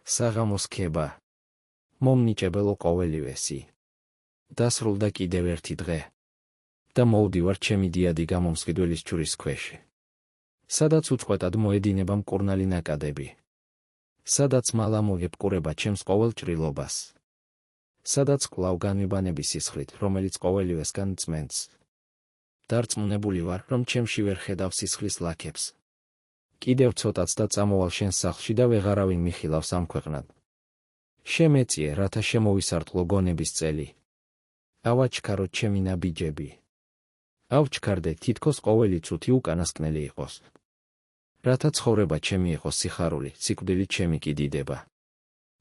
საღამოს ქება. მომნიჭებელო ყოველივესი. დასრულდა კიდევ ერთი დღე. და მოვდივარ ჩემი დიადი გამომსყიდველის ჯვრის ქვეშ. სადაც უწყვეტად მოედინება მკურნალი ნაკადები. სადაც მალა მოეპყურება ჩემს ყოველ ჭრილობას. სადაც კვლავ განვიბანები სისხლით, რომელიც ყოველივესგან წმენს. დარწმუნებული ვარ, რომ ჩემში ვერ ხედავ სისხლის ლაქებს. კიდევ ცოტაც და წამოვალ შენს სახლში და ვეღარავინ მიხილავს ამ ქვეყნად. შემეწიე, რათა შემოვისარტყლო გონების წელი. ავაჩქარო ჩემი ნაბიჯები. ავჩქარდე, თითქოს ყოველი წუთი უკანასკნელი იყოს. რათა ცხოვრება ჩემი იყოს სიხარული, სიკვდილი ჩემი კი დიდება.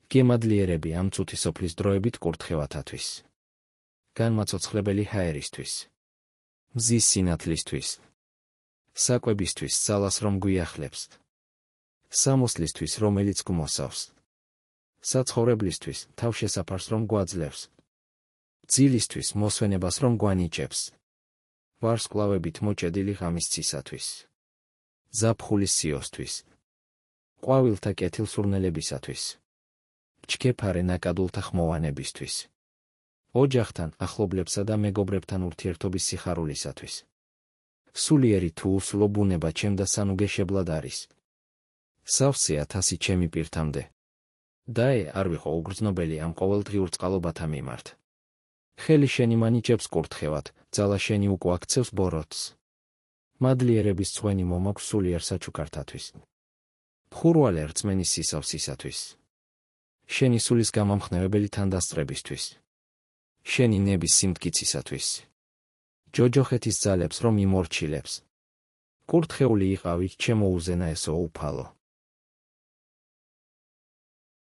გემადლიერები ამ წუთი სოფლის დროებით კურთხევათათვის. განმაცოცხლებელი ჰაერისთვის. მზის სინათლისთვის. საკვებისთვის, ძალას რომ გვიახლებს. სამოსლისთვის, რომელიც გვმოსავს. საცხოვრებლისთვის, თავშესაფარს რომ გვაძლევს. ძილისთვის, მოსვენებას რომ გვანიჭებს. ვარსკვლავებით მოჭედილი ღამის ცისათვის. ზაფხულის სიოსთვის. ყვავილთა კეთილსურნელებისათვის. ჩქეფარე ნაკადულთა ხმოვანებისთვის. ოჯახთან, ახლობლებსა და მეგობრებთან ურთიერთობის სიხარულისათვის. სულიერი თუ უსულო ბუნება ჩემ და სანუგე შებლად არის. სავსეა თასი ჩემი პირთამდე. დაე არ ვიყო უგრძნობელი ამ ყოველდღიურ წყალობათა მიმართ. ხელი შენი მანიჭებს კურთხევად, ძალა შენი უკვაქცევს ბოროტს. მადლიერების წვენი მომაქვს სულიერ საჩუქართათვის. ხურვალე რწმენის სისავსისათვის. შენი სულის გამამხნევებელი თანდასწრებისთვის. შენი ნების სიმტკიცისათვის. ჯოჯოხეთის ძალებს რომ იმორჩილებს. კურთხეული იყავით ჩემო უზენაესო უფალო.